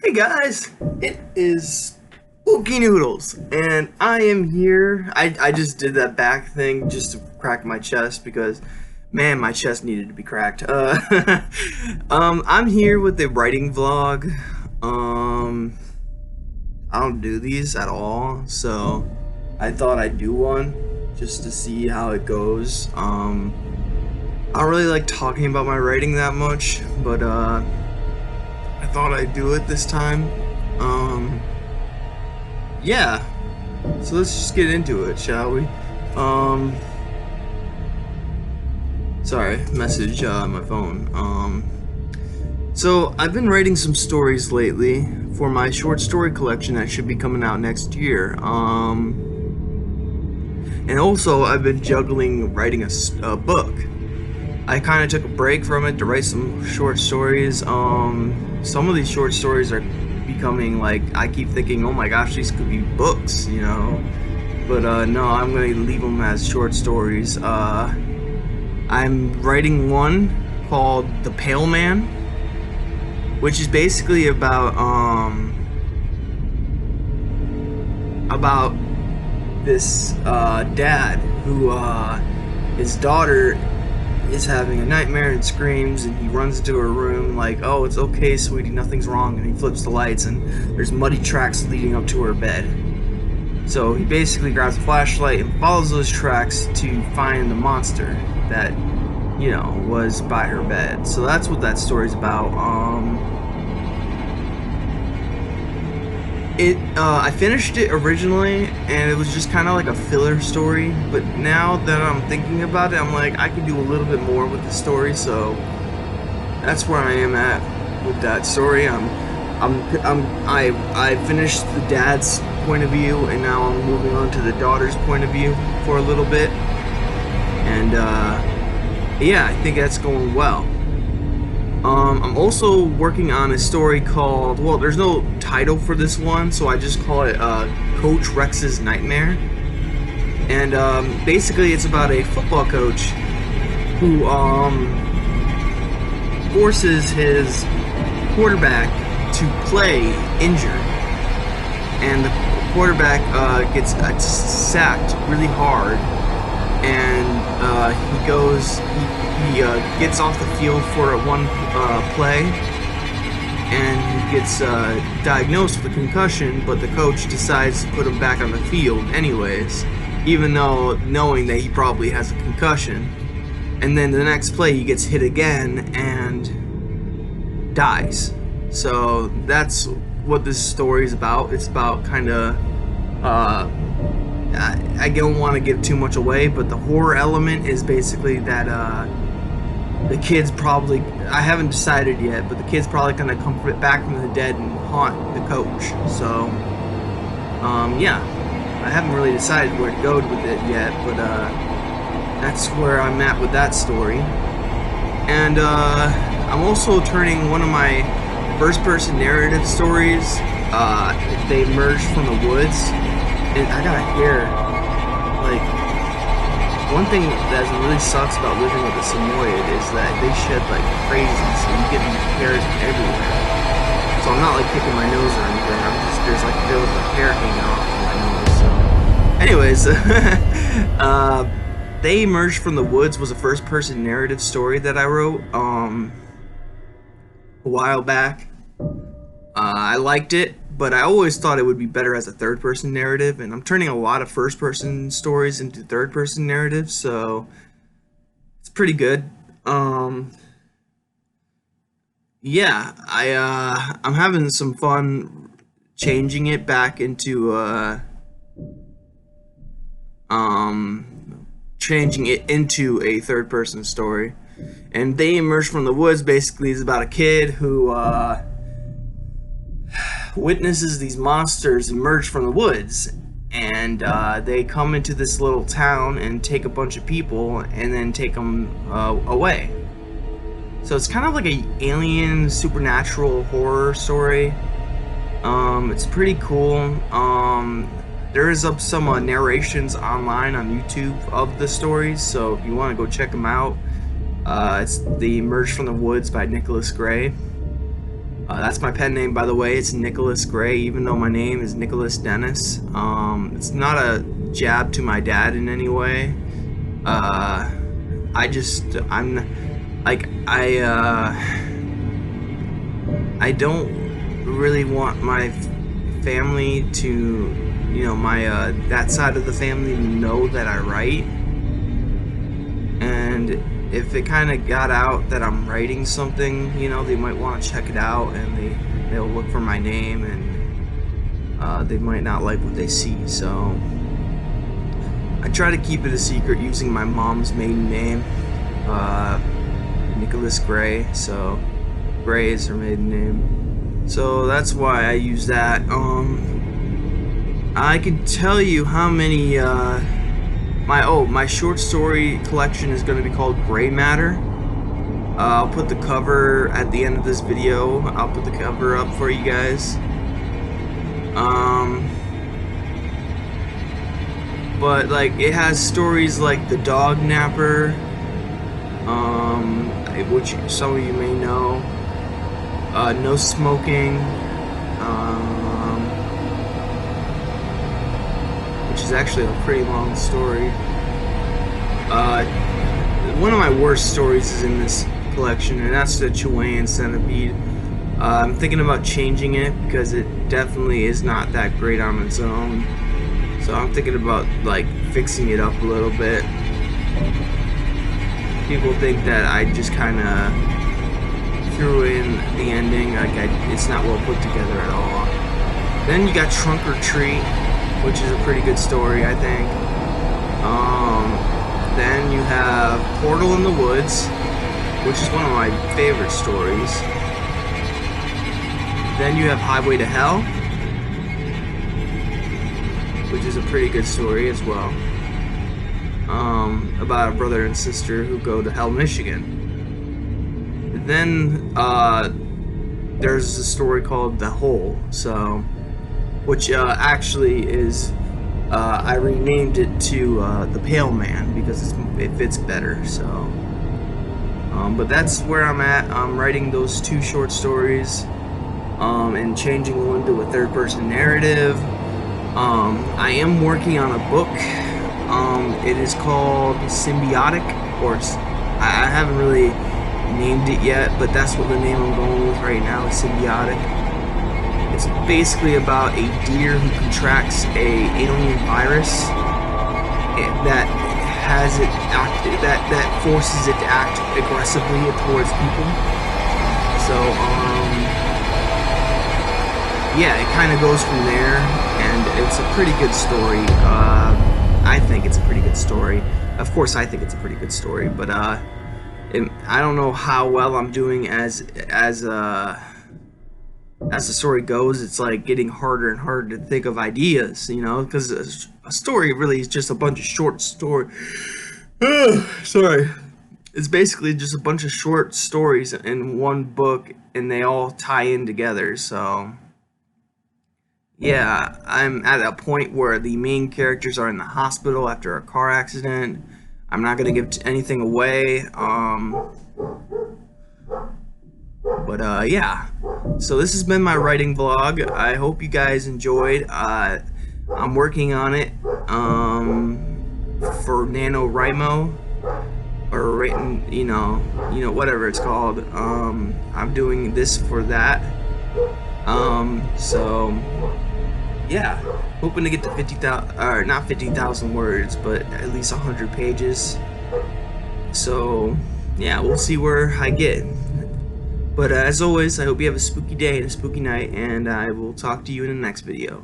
Hey guys, it is Spooky Noodles, and I am here. I just did that back thing just to crack my chest because, man, my chest needed to be cracked. I'm here with a writing vlog. I don't do these at all, so I thought I'd do one just to see how it goes. I don't really like talking about my writing that much, but I thought I'd do it this time. Yeah. So let's just get into it, shall we? Sorry, message on my phone. So I've been writing some stories lately for my short story collection that should be coming out next year. And also I've been juggling writing a book. I kind of took a break from it to write some short stories. Some of these short stories are becoming like, I keep thinking, oh my gosh, these could be books, you know? But no, I'm gonna leave them as short stories. I'm writing one called The Pale Man, which is basically about this dad who his daughter is having a nightmare and screams, and he runs into her room like, oh, it's okay, sweetie, nothing's wrong, and he flips the lights and there's muddy tracks leading up to her bed. So he basically grabs a flashlight and follows those tracks to find the monster that, you know, was by her bed. So that's what that story's about. I finished it originally, and it was just kind of like a filler story. But now that I'm thinking about it, I'm like, I could do a little bit more with the story. So that's where I am at with that story. I finished the dad's point of view, and now I'm moving on to the daughter's point of view for a little bit. And yeah, I think that's going well. I'm also working on a story called, well, there's no title for this one, so I just call it Coach Rex's Nightmare. And basically it's about a football coach who forces his quarterback to play injured. And the quarterback gets sacked really hard, and he gets off the field for one play, and he gets diagnosed with a concussion, but the coach decides to put him back on the field anyways, even though knowing that he probably has a concussion. And then the next play he gets hit again and dies. So that's what this story is about. It's about kind of I don't want to give too much away, but the horror element is basically that the kids probably, I haven't decided yet, but the kid's probably gonna come back from the dead and haunt the coach. So yeah, I haven't really decided where to go with it yet, but that's where I'm at with that story. And I'm also turning one of my first-person narrative stories, They Emerged from the Woods, and I gotta hear, like, one thing that really sucks about living with a Samoyed is that they shed like crazy, so you get these hairs everywhere. So I'm not like picking my nose or anything, I'm just, there's like there was a hair hanging off my nose. So anyways, They Emerged from the Woods was a first-person narrative story that I wrote a while back. I liked it, but I always thought it would be better as a third-person narrative, and I'm turning a lot of first-person stories into third-person narratives, so it's pretty good. Yeah, I'm having some fun changing it back into changing it into a third-person story. And They Emerged from the Woods basically is about a kid who witnesses these monsters emerge from the woods, and they come into this little town and take a bunch of people and then take them away. So it's kind of like a alien supernatural horror story. It's pretty cool. There is some narrations online on YouTube of the stories, so if you want to go check them out, it's The Emerge from the Woods by Nicholas Gray. That's my pen name, by the way. It's Nicholas Gray, even though my name is Nicholas Dennis. It's not a jab to my dad in any way. I'm like, I don't really want my family to, you know, my that side of the family to know that I write. And if it kind of got out that I'm writing something, you know, they might want to check it out, and they'll look for my name, and they might not like what they see. So I try to keep it a secret using my mom's maiden name, Nicholas Gray. So Gray is her maiden name, so that's why I use that. I can tell you how many my short story collection is going to be called Gray Matter. I'll put the cover at the end of this video. I'll put the cover up for you guys. But like, it has stories like The Dog Napper, which some of you may know, No Smoking, which is actually a pretty long story. One of my worst stories is in this collection, and that's the Chilean Centipede. I'm thinking about changing it because it definitely is not that great on its own. So I'm thinking about like fixing it up a little bit. People think that I just kind of threw in the ending, like it's not well put together at all. Then you got Trunk or Treat, which is a pretty good story, I think. Then you have Portal in the Woods, which is one of my favorite stories. Then you have Highway to Hell, which is a pretty good story as well, about a brother and sister who go to Hell, Michigan. Then there's a story called The Hole, which actually is, I renamed it to The Pale Man because it fits better. So, but that's where I'm at. I'm writing those 2 short stories, and changing one to a third-person narrative. I am working on a book. It is called Symbiotic, or I haven't really named it yet, but that's what the name I'm going with right now is Symbiotic. It's basically about a deer who contracts a alien virus that has it that forces it to act aggressively towards people. So yeah, it kind of goes from there, and it's a pretty good story. I think it's a pretty good story. Of course, I think it's a pretty good story, but I don't know how well I'm doing as the story goes. It's like getting harder and harder to think of ideas, you know, because a story really is just a bunch of short stories. Sorry. It's basically just a bunch of short stories in one book, and they all tie in together. So yeah, I'm at a point where the main characters are in the hospital after a car accident. I'm not gonna give anything away. But yeah, so this has been my writing vlog. I hope you guys enjoyed. I'm working on it for NaNoWriMo, or written, you know, whatever it's called. I'm doing this for that. So yeah, hoping to get to 50,000, or not 50,000 words, but at least 100 pages. So yeah, we'll see where I get. But as always, I hope you have a spooky day and a spooky night, and I will talk to you in the next video.